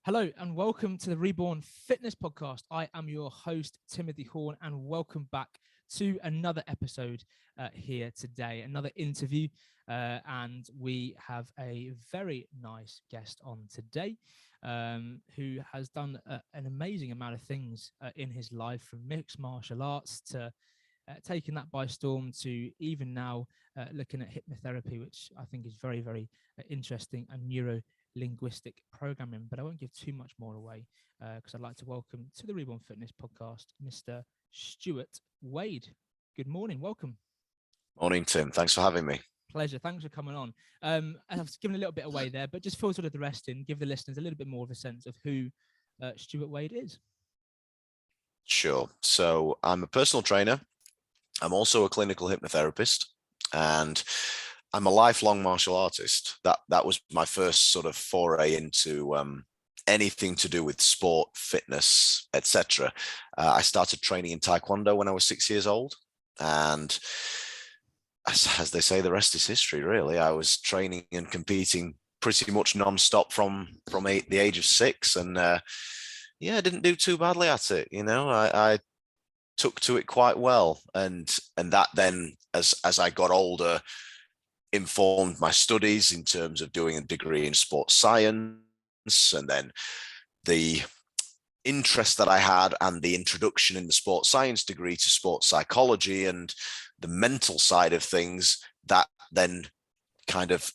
Hello and welcome to the Reborn Fitness Podcast. I am your host, Timothy Horn, and welcome back to another episode here today, another interview. And we have a very nice guest on today who has done an amazing amount of things in his life, from mixed martial arts to taking that by storm to even now looking at hypnotherapy, which I think is very, very interesting, and neurolinguistic programming. But I won't give too much more away because I'd like to welcome to the Reborn Fitness Podcast, Mr. Stuart Wade. Good morning. Welcome. Morning, Tim. Thanks for having me. Pleasure. Thanks for coming on. I've given a little bit away there, but just fill sort of the rest in, give the listeners a little bit more of a sense of who Stuart Wade is. Sure. So I'm a personal trainer. I'm also a clinical hypnotherapist, and I'm a lifelong martial artist. That was my first sort of foray into anything to do with sport, fitness, etc. I started training in Taekwondo when I was 6 years old, and as they say, the rest is history, really. I was training and competing pretty much non-stop from the age of 6, and I didn't do too badly at it. I took to it quite well, and that then, as I got older, informed my studies in terms of doing a degree in sports science, and then the interest that I had and the introduction in the sports science degree to sports psychology and the mental side of things, that then kind of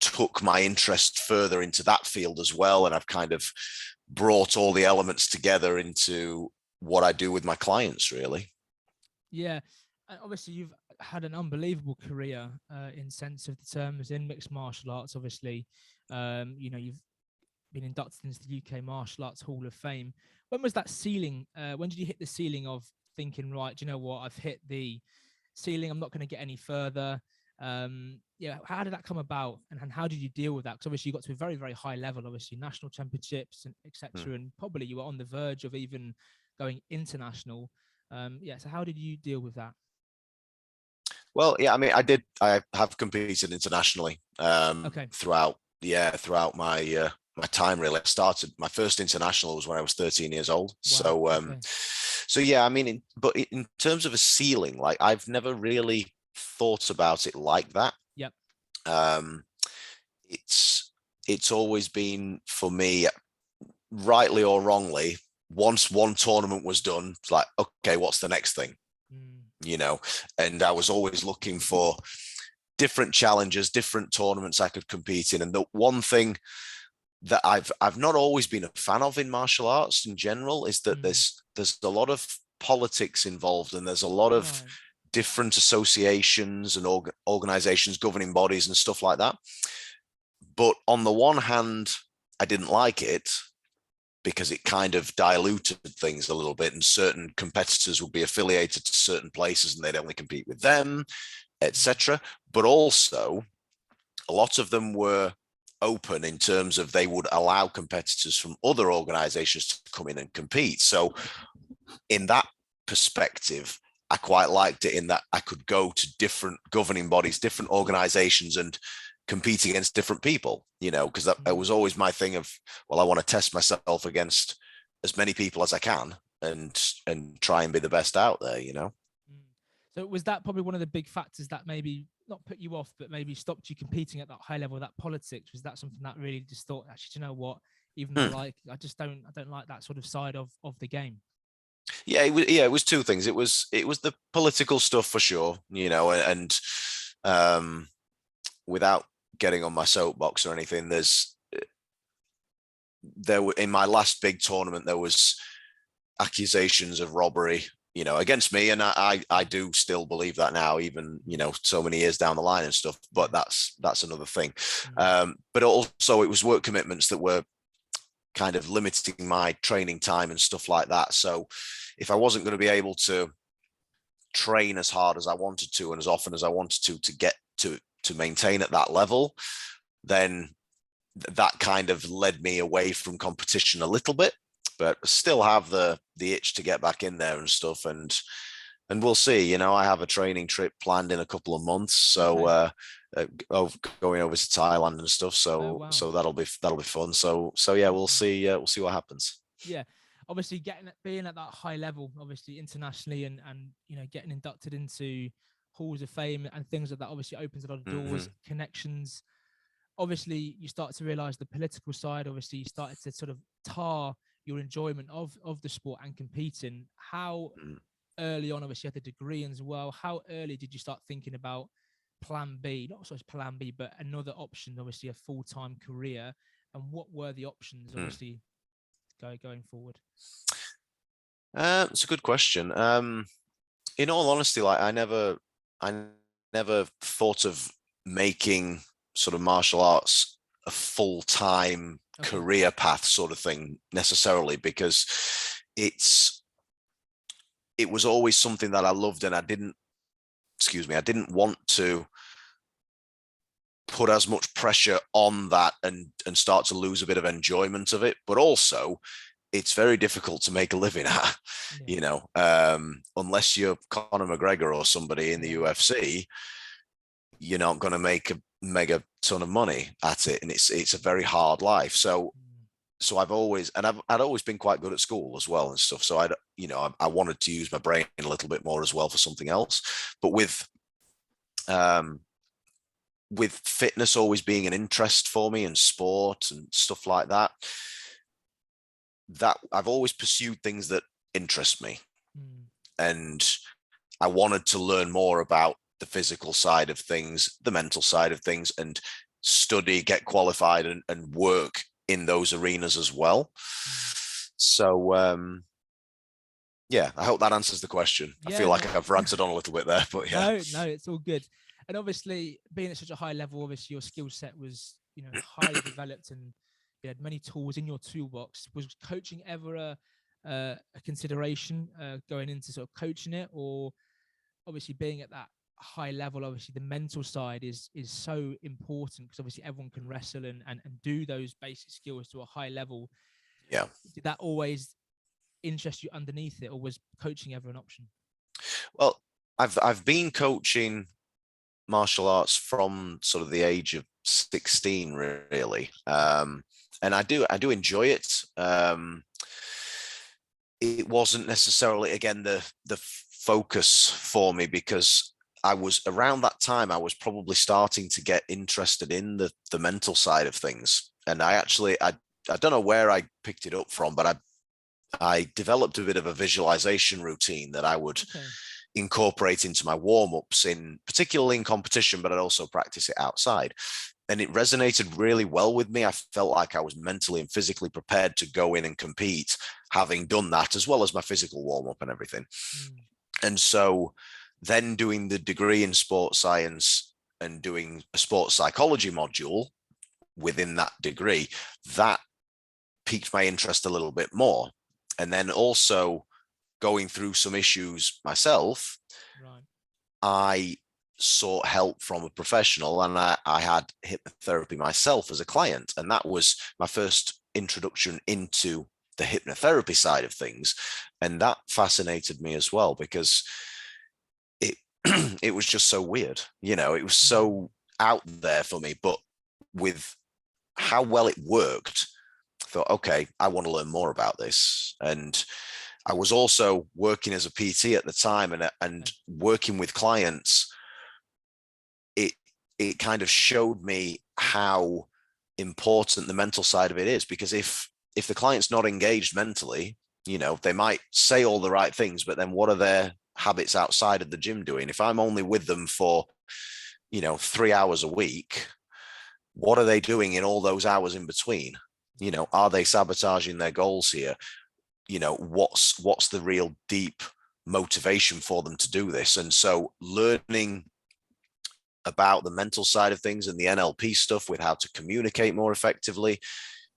took my interest further into that field as well. And I've kind of brought all the elements together into what I do with my clients, really. Yeah. And obviously you've had an unbelievable career in sense of the terms in mixed martial arts. Obviously, you've been inducted into the UK Martial Arts Hall of Fame. When was that ceiling? When did you hit the ceiling of thinking, right, do you know what? I've hit the ceiling. I'm not going to get any further. How did that come about, and how did you deal with that? Because obviously you got to a very, very high level, obviously national championships and etc. And probably you were on the verge of even going international. So how did you deal with that? Well, yeah, I mean, I have competed internationally throughout my my time, really. I started, my first international was when I was 13 years old. Wow. So yeah, I mean, but in terms of a ceiling, like, I've never really thought about it like that. Yep. It's always been, for me, rightly or wrongly, once one tournament was done, it's like, okay, what's the next thing? And I was always looking for different challenges, different tournaments I could compete in. And the one thing that I've not always been a fan of in martial arts in general is that there's a lot of politics involved, and there's a lot of different associations and organizations, governing bodies and stuff like that. But on the one hand, I didn't like it because it kind of diluted things a little bit, and certain competitors would be affiliated to certain places and they'd only compete with them, etc. But also, a lot of them were open in terms of they would allow competitors from other organizations to come in and compete. So in that perspective, I quite liked it, in that I could go to different governing bodies, different organizations, and compete against different people, because that was always my thing of, well, I want to test myself against as many people as I can and try and be the best out there. So was that probably one of the big factors that maybe not put you off, but maybe stopped you competing at that high level, that politics? Was that something that really just thought, actually, do you know what, even though I don't like that sort of side of the game? Yeah, it was two things. It was the political stuff for sure, and without getting on my soapbox or anything, there were, in my last big tournament, there was accusations of robbery, against me, and I do still believe that now, even so many years down the line and stuff. But that's another thing. But also, it was work commitments that were kind of limiting my training time and stuff like that. So if I wasn't going to be able to train as hard as I wanted to and as often as I wanted to get to maintain at that level, then that kind of led me away from competition a little bit, but still have the itch to get back in there and stuff. And And we'll see. I have a training trip planned in a couple of months, so going over to Thailand and stuff. So Oh, wow. so that'll be fun. So yeah, we'll see. We'll see what happens. Yeah, obviously being at that high level, obviously internationally, and getting inducted into halls of fame and things like that obviously opens a lot of doors, connections. Obviously, you start to realize the political side. Obviously, you started to sort of tar your enjoyment of the sport and competing. How early on, obviously, you had the degree as well. How early did you start thinking about plan B, not so much plan B, but another option, obviously a full-time career? And what were the options, obviously, going forward? It's a good question. In all honesty, like I never thought of making sort of martial arts a full-time career path sort of thing necessarily, because it was always something that I loved, and I didn't want to put as much pressure on that and start to lose a bit of enjoyment of it. But also, it's very difficult to make a living at, unless you're Conor McGregor or somebody in the UFC, you're not going to make a mega ton of money at it. And it's a very hard life. So I'd always been quite good at school as well and stuff. So I wanted to use my brain a little bit more as well for something else. But with fitness always being an interest for me and sport and stuff like that, that I've always pursued things that interest me. And I wanted to learn more about the physical side of things, the mental side of things, and study, get qualified and work in those arenas as well. So yeah, I hope that answers the question. Yeah, I feel like I've ranted on a little bit there, but yeah. No, it's all good. And obviously, being at such a high level, obviously your skill set was, highly developed, and you had many tools in your toolbox. Was coaching ever a consideration going into sort of coaching it? Or obviously being at that high level, obviously the mental side is so important, because obviously everyone can wrestle and do those basic skills to a high level. Yeah. Did that always interest you underneath it, or was coaching ever an option? Well, I've been coaching martial arts from sort of the age of 16, really, and I do enjoy it. It wasn't necessarily, again, the focus for me, because I was around that time, I was probably starting to get interested in the mental side of things. And I don't know where I picked it up from, but I developed a bit of a visualization routine that I would incorporate into my warm-ups, particularly in competition, but I'd also practice it outside. And it resonated really well with me. I felt like I was mentally and physically prepared to go in and compete, having done that, as well as my physical warm-up and everything. And so then doing the degree in sports science and doing a sports psychology module within that degree, that piqued my interest a little bit more. And then also going through some issues myself, I sought help from a professional, and I had hypnotherapy myself as a client. And that was my first introduction into the hypnotherapy side of things. And that fascinated me as well, because it was just so weird. It was so out there for me, but with how well it worked, I thought, okay, I want to learn more about this. And I was also working as a PT at the time, and working with clients. It kind of showed me how important the mental side of it is, because if the client's not engaged mentally, they might say all the right things, but then what are their habits outside of the gym doing? If I'm only with them for 3 hours a week, what are they doing in all those hours in between? Are they sabotaging their goals here? What's the real deep motivation for them to do this? And so learning about the mental side of things and the NLP stuff, with how to communicate more effectively,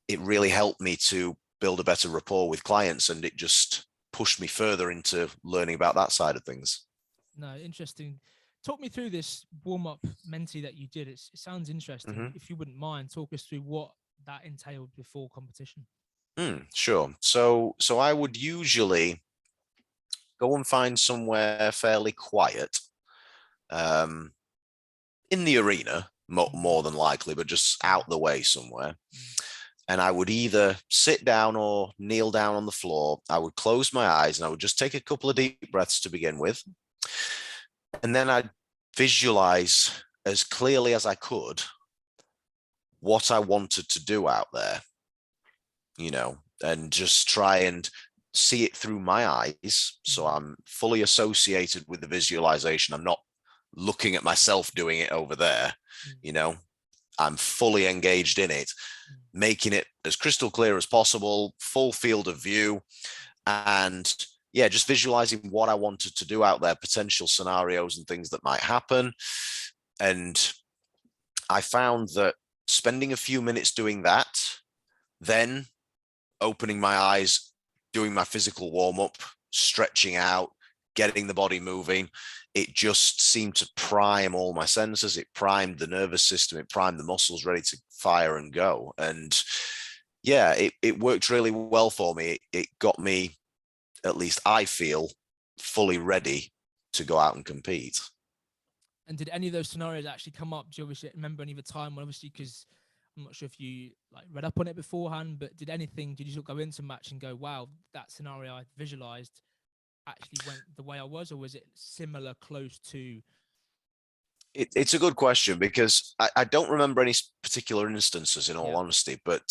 it really helped me to build a better rapport with clients, and it just pushed me further into learning about that side of things. No, interesting. Talk me through this warm-up mentee that you did. It sounds interesting. If you wouldn't mind, talk us through what that entailed before competition. Sure. So I would usually go and find somewhere fairly quiet, in the arena, more than likely, but just out the way somewhere. And I would either sit down or kneel down on the floor. I would close my eyes and I would just take a couple of deep breaths to begin with. And then I'd visualize as clearly as I could what I wanted to do out there, you know, and just try and see it through my eyes. So I'm fully associated with the visualization. I'm not looking at myself doing it over there, you know, I'm fully engaged in it, making it as crystal clear as possible, full field of view. And yeah, just visualizing what I wanted to do out there, potential scenarios and things that might happen. And I found that spending a few minutes doing that, then opening my eyes, doing my physical warm up, stretching out, getting the body moving, it just seemed to prime all my senses. It primed the nervous system. It primed the muscles ready to fire and go. And yeah, it worked really well for me. It got me, at least I feel, fully ready to go out and compete. And did any of those scenarios actually come up? Do you obviously remember any of the time? Well, obviously, because I'm not sure if you like read up on it beforehand, but did you sort of go into match and go, wow, that scenario I visualized actually went the way I was, or was it similar, close to? It's a good question, because I don't remember any particular instances, in all honesty, but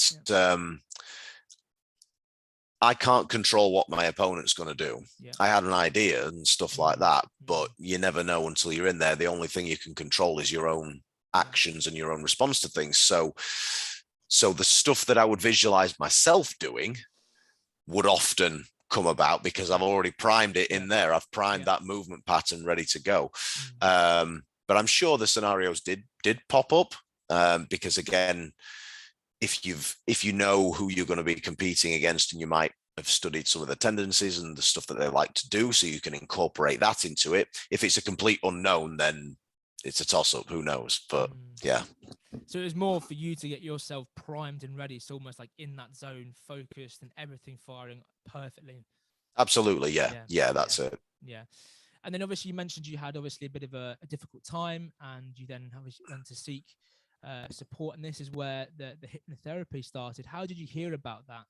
I can't control what my opponent's going to do. I had an idea and stuff like that, but you never know until you're in there. The only thing you can control is your own actions and your own response to things. So the stuff that I would visualize myself doing would often come about because I've already primed it in there. I've primed that movement pattern ready to go. But I'm sure the scenarios did pop up, because again, if you know who you're going to be competing against, and you might have studied some of the tendencies and the stuff that they like to do, so you can incorporate that into it. If it's a complete unknown, then it's a toss-up. Who knows? But yeah. So it was more for you to get yourself primed and ready. It's almost like in that zone, focused and everything firing perfectly. Absolutely. Yeah, that's it. Yeah. And then obviously you mentioned you had obviously a bit of a difficult time, and you then went to seek support. And this is where the hypnotherapy started. How did you hear about that?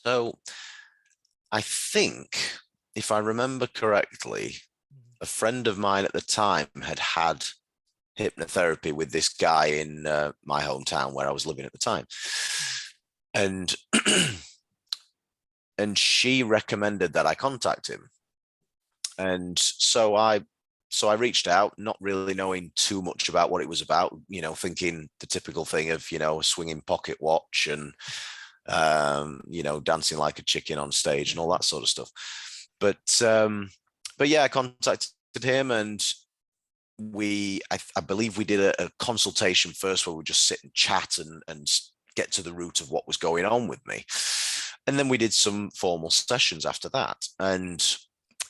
So I think, if I remember correctly, a friend of mine at the time had hypnotherapy with this guy in my hometown where I was living at the time. And and she recommended that I contact him. And so I reached out, not really knowing too much about what it was about, you know, thinking the typical thing of, you know, a swinging pocket watch and, you know, dancing like a chicken on stage and all that sort of stuff. But yeah, I contacted him, and I believe we did a consultation first, where we just sit and chat and get to the root of what was going on with me. And then we did some formal sessions after that. And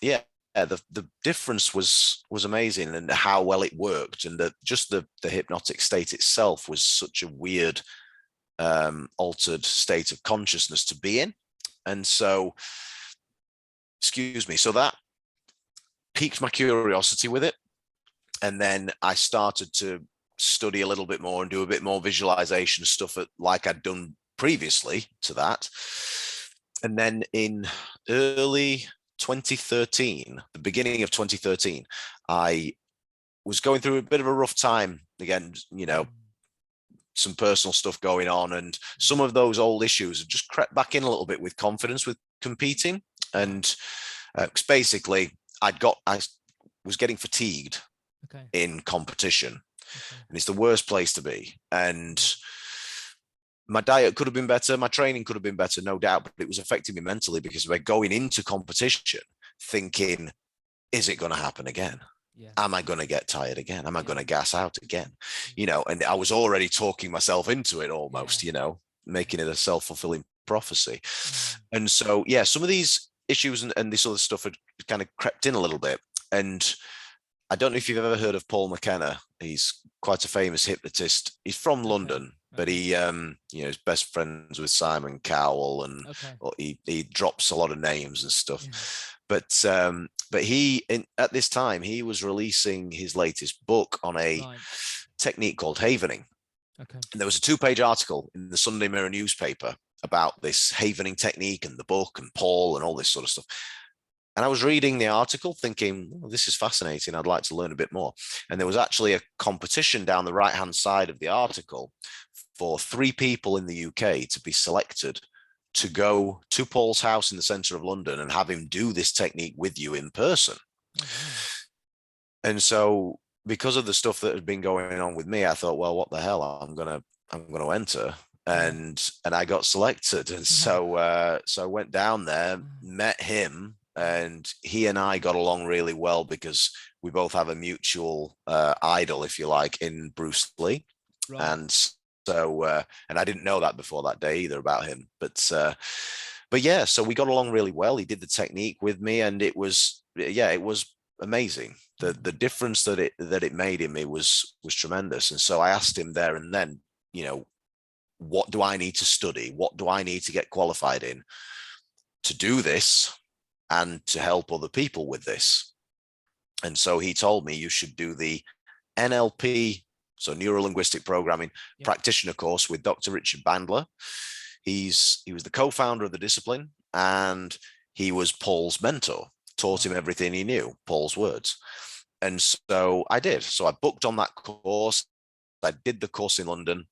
yeah, the difference was amazing, and how well it worked, and just the hypnotic state itself was such a weird, altered state of consciousness to be in. And so, so that piqued my curiosity with it. And then I started to study a little bit more and do a bit more visualization stuff like I'd done previously to that. And then in early 2013, the beginning of 2013, I was going through a bit of a rough time again, you know, some personal stuff going on, and some of those old issues have just crept back in a little bit with confidence with competing. And basically I was getting fatigued in competition, and it's the worst place to be. And my diet could have been better, my training could have been better, no doubt, but it was affecting me mentally, because we're going into competition thinking, is it going to happen again? Am I going to get tired again? Am I going to gas out again? You know, and I was already talking myself into it almost, you know, making it a self-fulfilling prophecy. And so, yeah, some of these issues and this other stuff had kind of crept in a little bit. And I don't know if you've ever heard of Paul McKenna. He's quite a famous hypnotist. He's from London. but he is best friends with Simon Cowell, and he drops a lot of names and stuff. Yeah. But at this time he was releasing his latest book on a technique called havening. Okay. And there was a 2-page article in the Sunday Mirror newspaper about this havening technique and the book and Paul and all this sort of stuff. And I was reading the article thinking, oh, this is fascinating. I'd like to learn a bit more. And there was actually a competition down the right-hand side of the article for 3 people in the UK to be selected to go to Paul's house in the centre of London and have him do this technique with you in person. And so because of the stuff that had been going on with me, I thought, well, what the hell? I'm gonna enter. And I got selected. And so I went down there, met him, and he and I got along really well because we both have a mutual idol, if you like, in Bruce Lee. Right. And so, and I didn't know that before that day either about him, but yeah, so we got along really well. He did the technique with me, and it was amazing. The difference that it made in me was tremendous. And so I asked him there and then, what do I need to study? What do I need to get qualified in to do this and to help other people with this? And so he told me you should do the NLP, so neurolinguistic programming practitioner course with Dr. Richard Bandler. He was the co-founder of the discipline, and he was Paul's mentor, taught him everything he knew, Paul's words. And so I did. So I booked on that course. I did the course in London.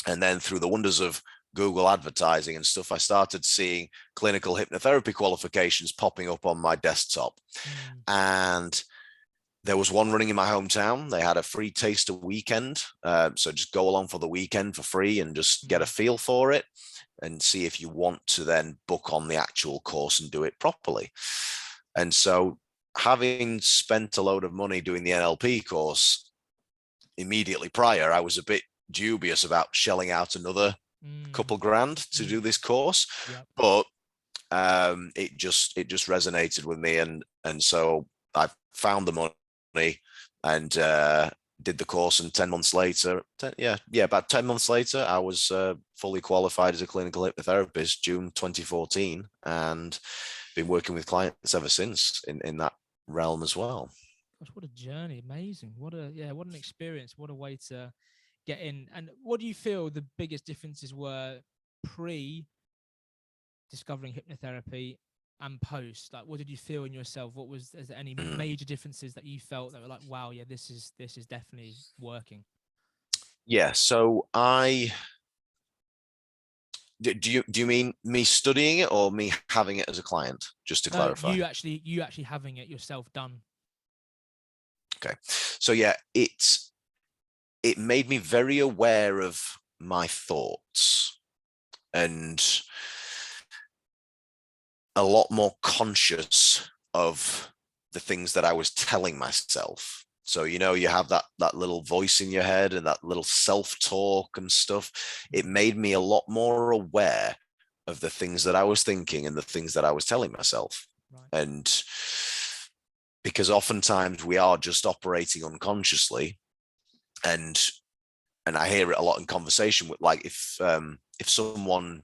And then through the wonders of Google advertising and stuff, I started seeing clinical hypnotherapy qualifications popping up on my desktop. And there was one running in my hometown. They had a free taster weekend. So just go along for the weekend for free and just get a feel for it and see if you want to then book on the actual course and do it properly. And so having spent a load of money doing the NLP course immediately prior, I was a bit dubious about shelling out another couple grand to do this course. But it just resonated with me. And so I found the money and did the course, and 10 months later, about 10 months later, I was fully qualified as a clinical hypnotherapist, June 2014, and been working with clients ever since in that realm as well. Gosh, what a journey. Amazing. What an experience. What a way to get in. And what do you feel the biggest differences were pre-discovering hypnotherapy and post? Like, what did you feel in yourself? Is there any major differences that you felt that were like, wow, yeah, this is definitely working? Yeah. So do you mean me studying it or me having it as a client? Just to clarify. You actually having it yourself done. Okay. So yeah, it made me very aware of my thoughts and a lot more conscious of the things that I was telling myself. So, you have that little voice in your head and that little self-talk and stuff. It made me a lot more aware of the things that I was thinking and the things that I was telling myself. Right. And because oftentimes we are just operating unconsciously, and I hear it a lot in conversation with, like, if someone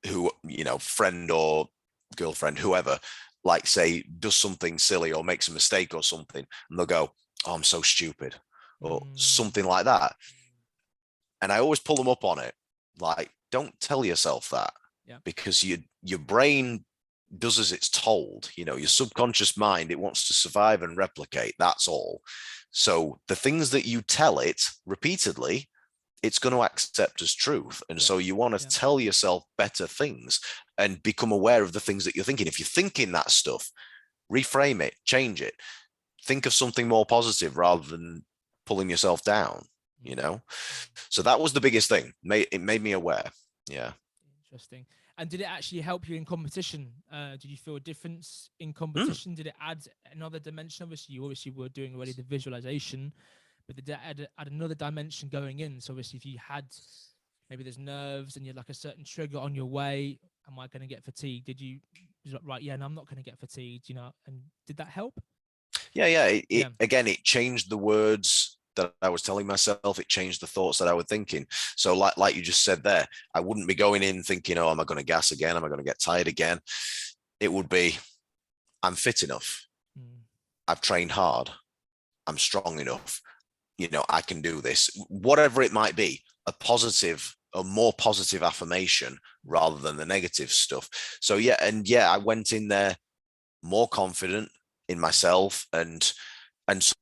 who, friend or girlfriend, whoever, like, say, does something silly or makes a mistake or something, and they'll go, oh, I'm so stupid, or something like that. And I always pull them up on it. Like, don't tell yourself that, because your brain does as it's told. Your subconscious mind, it wants to survive and replicate. That's all. So the things that you tell it repeatedly, it's going to accept as truth. And so you want to tell yourself better things and become aware of the things that you're thinking. If you're thinking that stuff, reframe it, change it. Think of something more positive rather than pulling yourself down, So that was the biggest thing. It made me aware. Yeah. Interesting. And did it actually help you in competition? Did you feel a difference in competition? Did it add another dimension? Obviously, you were doing already the visualization, but did it add another dimension going in? So obviously, if you had, maybe there's nerves and you're like a certain trigger on your way, am I going to get fatigued? Did you, right, yeah, no, I'm not going to get fatigued, and did that help? Yeah. Again, it changed the words that I was telling myself. It changed the thoughts that I was thinking. So like you just said there, I wouldn't be going in thinking, oh, am I going to gas again? Am I going to get tired again? It would be, I'm fit enough. I've trained hard. I'm strong enough. I can do this. Whatever it might be, a more positive affirmation rather than the negative stuff. So I went in there more confident in myself and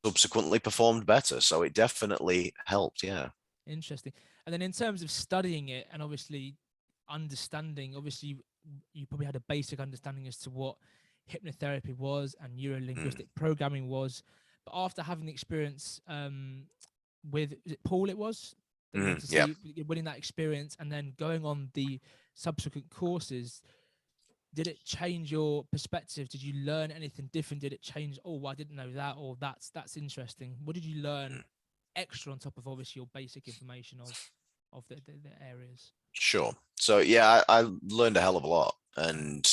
subsequently performed better. So it definitely helped. Yeah. Interesting. And then in terms of studying it and obviously understanding, obviously you probably had a basic understanding as to what hypnotherapy was and neurolinguistic programming was. But after having the experience with, is it Paul it was? That you went to see, winning that experience and then going on the subsequent courses, did it change your perspective? Did you learn anything different? Did it change, oh, I didn't know that, or that's interesting? What did you learn extra on top of obviously your basic information of the areas? Sure. So yeah, I learned a hell of a lot, and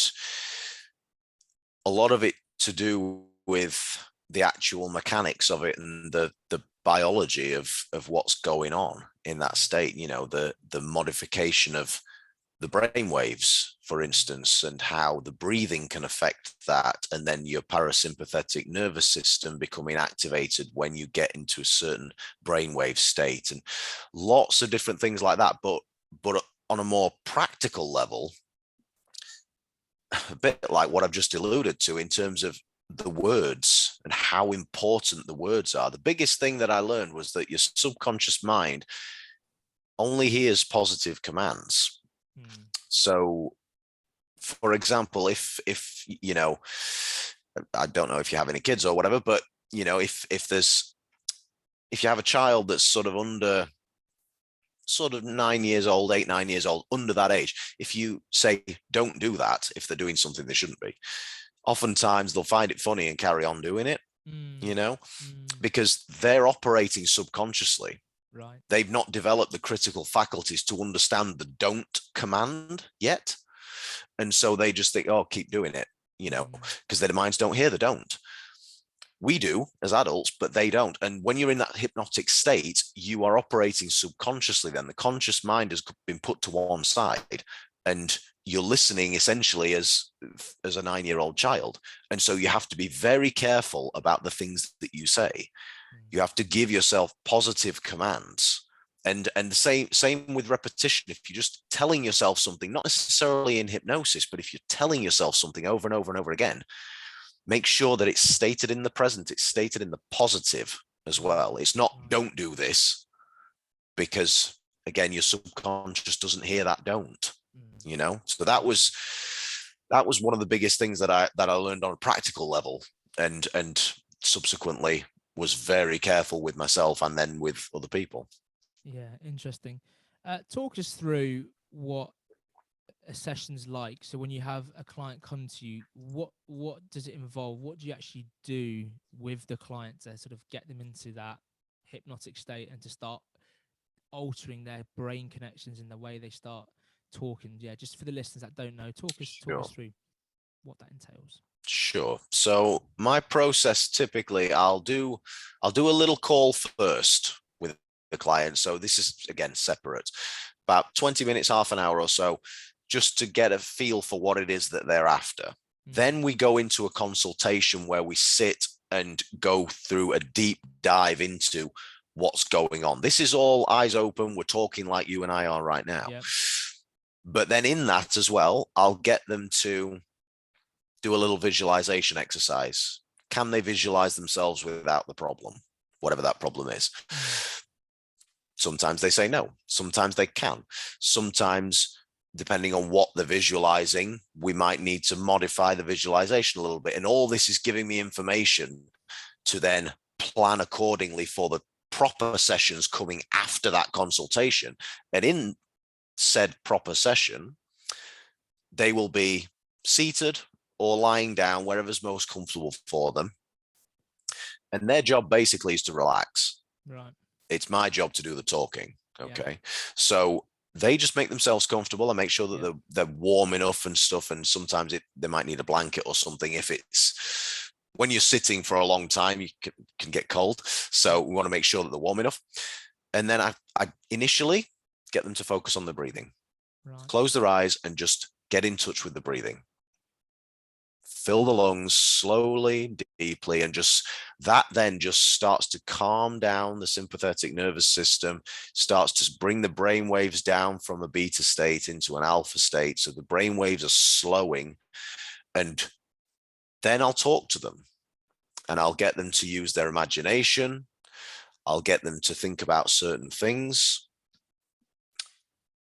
a lot of it to do with the actual mechanics of it and the biology of what's going on in that state. The modification of the brain waves, for instance, and how the breathing can affect that, and then your parasympathetic nervous system becoming activated when you get into a certain brainwave state, and lots of different things like that. But on a more practical level, a bit like what I've just alluded to in terms of the words and how important the words are. The biggest thing that I learned was that your subconscious mind only hears positive commands. So, for example, if I don't know if you have any kids or whatever, but if you have a child that's sort of 9 years old, 8, 9 years old, under that age, if you say, don't do that, if they're doing something they shouldn't be, oftentimes they'll find it funny and carry on doing it, because they're operating subconsciously. Right. They've not developed the critical faculties to understand the don't command yet. And so they just think, oh, keep doing it, because their minds don't hear the don't. We do as adults, but they don't. And when you're in that hypnotic state, you are operating subconsciously. Then the conscious mind has been put to one side, and you're listening essentially as a 9-year-old child. And so you have to be very careful about the things that you say. You have to give yourself positive commands. And the same with repetition. If you're just telling yourself something, not necessarily in hypnosis, but if you're telling yourself something over and over and over again, make sure that it's stated in the present, it's stated in the positive as well. It's not don't do this, because again, your subconscious doesn't hear that don't, So that was one of the biggest things that I learned on a practical level, and subsequently was very careful with myself and then with other people. Yeah, interesting. Talk us through what a session's like. So when you have a client come to you, what does it involve? What do you actually do with the client to sort of get them into that hypnotic state and to start altering their brain connections in the way they start talking? Yeah, just for the listeners that don't know, talk us through what that entails. Sure. So my process, typically I'll do a little call first with the client. So this is again separate, about 20 minutes, half an hour or so, just to get a feel for what it is that they're after. Then we go into a consultation where we sit and go through a deep dive into what's going on. This is all eyes open. We're talking like you and I are right now. Yep. But then in that as well, I'll get them to do a little visualization exercise. Can they visualize themselves without the problem, whatever that problem is? Sometimes they say no. Sometimes they can. Sometimes, depending on what they're visualizing, we might need to modify the visualization a little bit. And all this is giving me information to then plan accordingly for the proper sessions coming after that consultation. And in said proper session, they will be seated or lying down, wherever's most comfortable for them. And their job basically is to relax. Right. It's my job to do the talking. Okay. Yeah. So they just make themselves comfortable and make sure that they're warm enough and stuff. And sometimes they might need a blanket or something if it's when you're sitting for a long time, you can get cold. So we want to make sure that they're warm enough. And then I initially get them to focus on the breathing. Right. Close their eyes and just get in touch with the breathing. Fill the lungs slowly, deeply, and that then just starts to calm down the sympathetic nervous system, starts to bring the brain waves down from a beta state into an alpha state. So the brain waves are slowing, and then I'll talk to them and I'll get them to use their imagination. I'll get them to think about certain things.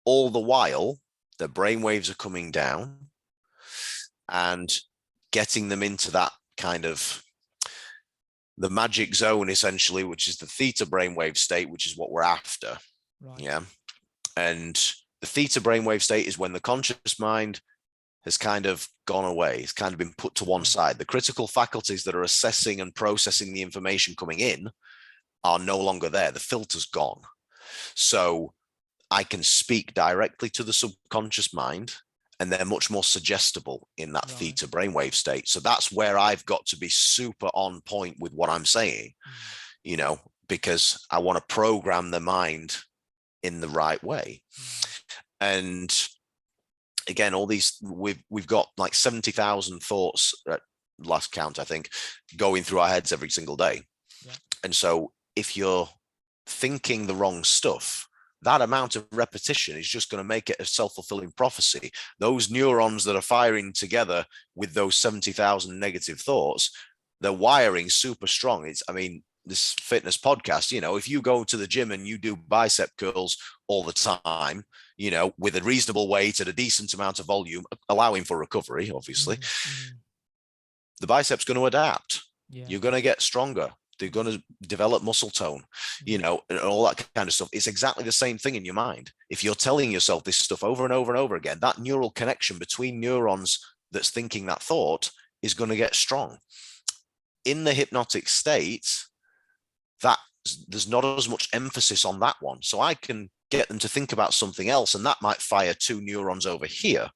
All the while, the brain waves are coming down and getting them into that kind of the magic zone, essentially, which is the theta brainwave state, which is what we're after. Right. Yeah. And the theta brainwave state is when the conscious mind has kind of gone away. It's kind of been put to one side. The critical faculties that are assessing and processing the information coming in are no longer there. The filter's gone. So I can speak directly to the subconscious mind, and they're much more suggestible in that theta brainwave state. So that's where I've got to be super on point with what I'm saying, you know, because I want to program the mind in the right way. And again, all these, we've got like 70,000 thoughts at last count, I think, going through our heads every single day. Yeah. And so if you're thinking the wrong stuff, that amount of repetition is just going to make it a self-fulfilling prophecy. Those neurons that are firing together with those 70,000 negative thoughts, they're wiring super strong. I mean, this fitness podcast, you know, if you go to the gym and you do bicep curls all the time, you know, with a reasonable weight at a decent amount of volume, allowing for recovery, obviously, the bicep's going to adapt. Yeah. You're going to get stronger. They're going to develop muscle tone, you know, and all that kind of stuff. It's exactly the same thing in your mind. If you're telling yourself this stuff over and over and over again, that neural connection between neurons that's thinking that thought is going to get strong. In the hypnotic state, that there's not as much emphasis on that one. So I can get them to think about something else, and that might fire two neurons over here.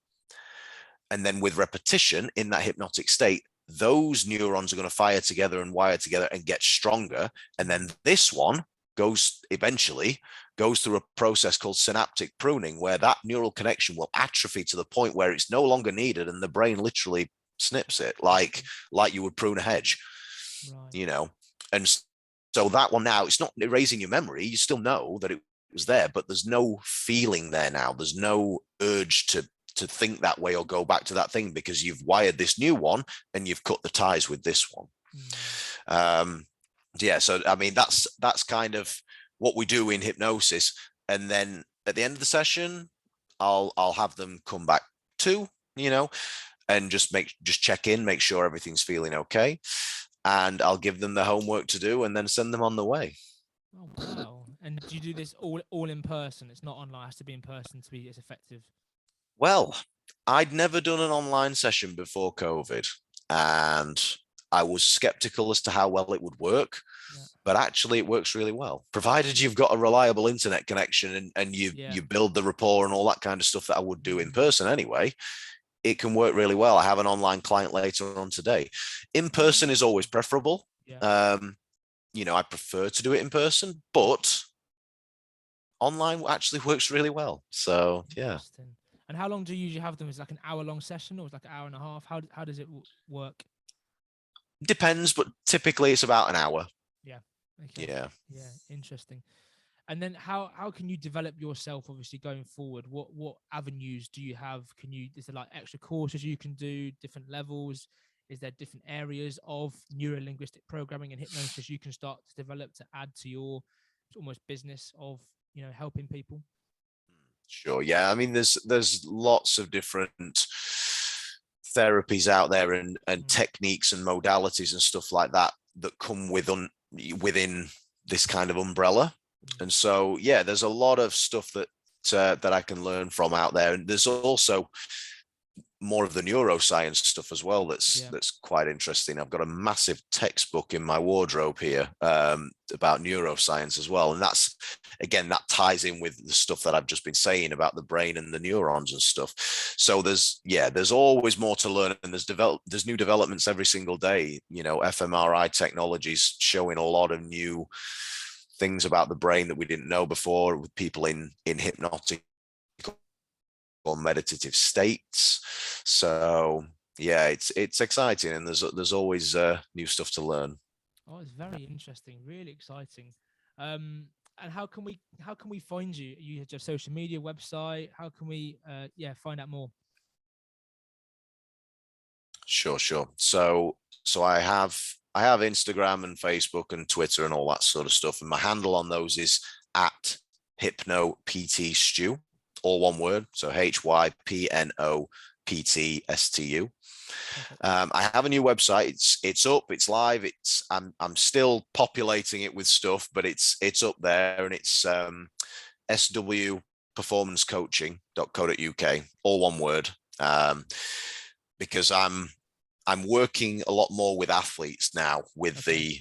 And then with repetition in that hypnotic state, those neurons are going to fire together and wire together and get stronger. And then this one eventually goes through a process called synaptic pruning, where that neural connection will atrophy to the point where it's no longer needed, and the brain literally snips it like you would prune a hedge, you know. And so that one now, it's not erasing your memory. You still know that it was there, but there's no feeling there now. There's no urge to think that way or go back to that thing, because you've wired this new one and you've cut the ties with this one. Yeah. So, I mean, that's kind of what we do in hypnosis. And then at the end of the session, I'll have them come back too, you know, and just check in, make sure everything's feeling okay. And I'll give them the homework to do and then send them on the way. Oh, wow. And do you do this all in person? It's not online. It has to be in person to be as effective. Well, I'd never done an online session before COVID, and I was skeptical as to how well it would work, but actually it works really well, provided you've got a reliable internet connection and you build the rapport and all that kind of stuff that I would do in person anyway. It can work really well. I have an online client later on today. In person is always preferable. Yeah. You know, I prefer to do it in person, but online actually works really well. So, yeah. And how long do you usually have them? Is it like an hour-long session, or is it like an hour and a half? How does it work? Depends, but typically it's about an hour. Yeah. Okay. Yeah. Yeah. Interesting. And then how can you develop yourself, obviously, going forward? What avenues do you have? Is there like extra courses you can do, different levels? Is there different areas of neurolinguistic programming and hypnosis you can start to develop to add to your almost business of, you know, helping people? Sure. Yeah. I mean, there's lots of different therapies out there and techniques and modalities and stuff like that come within this kind of umbrella. And so, yeah, there's a lot of stuff that I can learn from out there. And there's also more of the neuroscience stuff as well. That's quite interesting. I've got a massive textbook in my wardrobe here about neuroscience as well, and that's, again, that ties in with the stuff that I've just been saying about the brain and the neurons and stuff. So there's always more to learn, and there's new developments every single day. fMRI technologies showing a lot of new things about the brain that we didn't know before, with people in hypnotic or meditative states. So it's exciting, and there's always new stuff to learn. Oh, it's very interesting, really exciting. And how can we find you? You have your social media website. How can we find out more? Sure. So I have Instagram and Facebook and Twitter and all that sort of stuff, and my handle on those is at HypnoPTStu, all one word. So HypnoPTStu. I have a new website. It's up. It's live. I'm still populating it with stuff, but it's up there, and it's swperformancecoaching.co.uk, all one word. Because I'm working a lot more with athletes now with the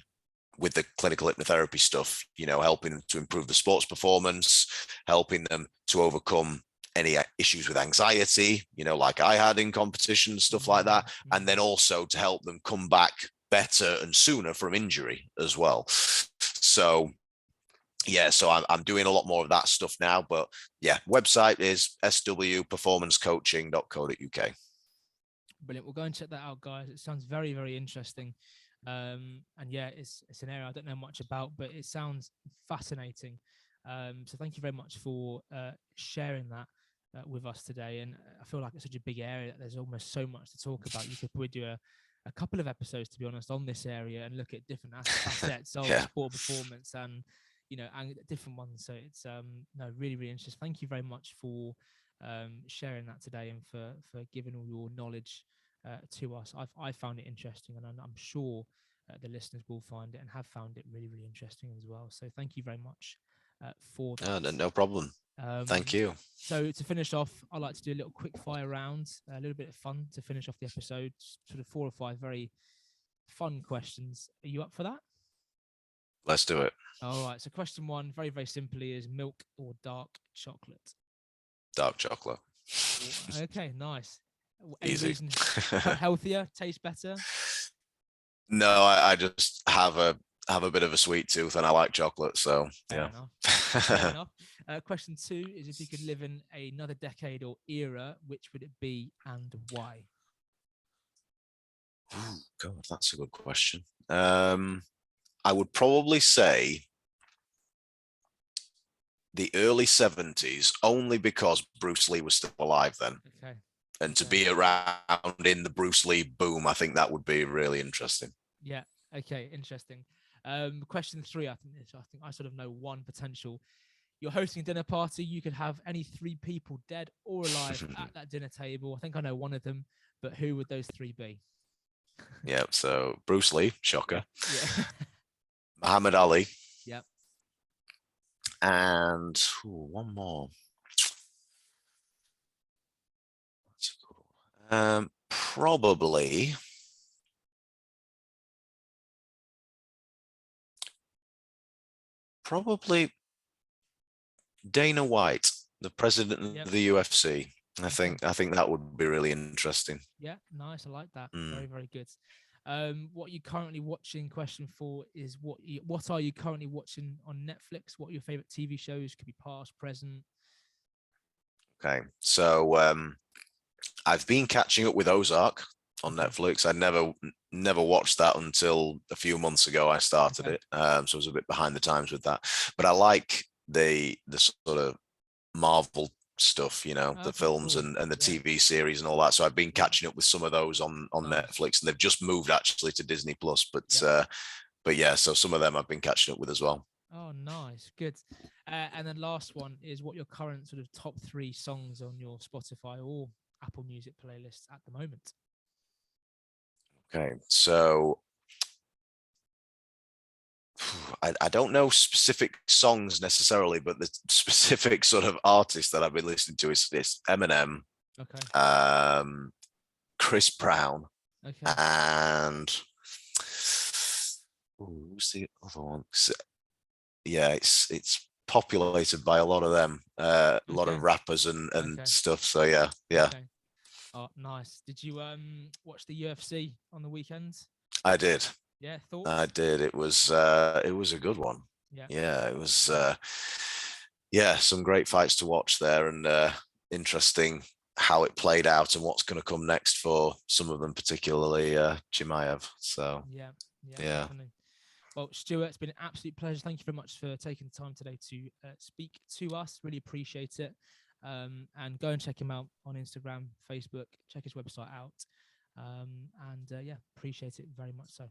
clinical hypnotherapy stuff, helping them to improve the sports performance, helping them to overcome any issues with anxiety, like I had in competition, stuff like that. And then also to help them come back better and sooner from injury as well. So I'm doing a lot more of that stuff now, but website is swperformancecoaching.co.uk. Brilliant. We'll go and check that out, guys. It sounds very, very interesting. And it's an area I don't know much about, but it sounds fascinating. So thank you very much for sharing that with us today. And I feel like it's such a big area that there's almost so much to talk about. You could probably do a couple of episodes, to be honest, on this area and look at different facets of sport performance and different ones. So it's really, really interesting. Thank you very much for sharing that today and for giving all your knowledge to us. I found it interesting, and I'm sure the listeners will find it and have found it really, really interesting as well. So thank you very much for that. No problem. Thank you. So to finish off, I like to do a little quick fire round, a little bit of fun to finish off the episode, sort of 4 or 5 very fun questions. Are you up for that? Let's do it. All right. So question 1, very, very simply, is milk or dark chocolate? Dark chocolate. Okay, nice. Easy. Healthier, tastes better? No, I just have a bit of a sweet tooth, and I like chocolate, so Fair enough. Question 2 is, if you could live in another decade or era, which would it be and why? Oh, God, that's a good question. I would probably say the early 70s, only because Bruce Lee was still alive then. Okay. And to be around in the Bruce Lee boom, I think that would be really interesting. Yeah. Okay. Interesting. Question 3, I think I sort of know one potential. You're hosting a dinner party. You could have any 3 people, dead or alive, at that dinner table. I think I know one of them, but who would those 3 be? Yeah. So Bruce Lee, shocker. Yeah. Muhammad Ali. Yep. And one more. Probably Dana White, the president of the UFC. I think that would be really interesting. Yeah, nice. I like that. Very, very good. What are you currently watching? Question 4 is, what are you currently watching on Netflix? What are your favorite TV shows? Could be past, present. Okay, so I've been catching up with Ozark on Netflix. I never watched that until a few months ago. I started it, so I was a bit behind the times with that. But I like the sort of Marvel stuff, the films and the TV series and all that. So I've been catching up with some of those on Netflix, and they've just moved actually to Disney Plus. But so some of them I've been catching up with as well. Oh, nice, good. And then last one is, what your current sort of top 3 songs on your Spotify or Apple Music playlists at the moment? Okay, so I don't know specific songs necessarily, but the specific sort of artist that I've been listening to is Eminem. Okay. Chris Brown, Okay. and who's the other one? Yeah, it's populated by a lot of them, a lot of rappers and stuff. So yeah. Okay. Oh, nice. Did you watch the UFC on the weekends? I did. Yeah, thoughts? I did. It was a good one. Yeah, it was some great fights to watch there, and interesting how it played out and what's going to come next for some of them, particularly Chimaev. So yeah, definitely. Well, Stuart, it's been an absolute pleasure. Thank you very much for taking the time today to speak to us. Really appreciate it. And go and check him out on Instagram, Facebook. Check his website out. Appreciate it very much so.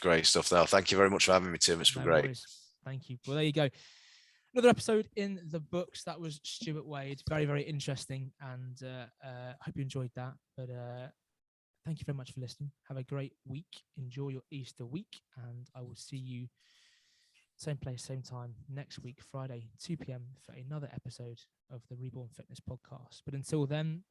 Great stuff, though. Thank you very much for having me, Tim. It's been great. Worries. Thank you. Well, there you go. Another episode in the books. That was Stuart Wade. Very, very interesting. And hope you enjoyed that. But thank you very much for listening. Have a great week. Enjoy your Easter week. And I will see you same place, same time next week, Friday, 2 p.m. for another episode of the Reborn Fitness podcast. But until then,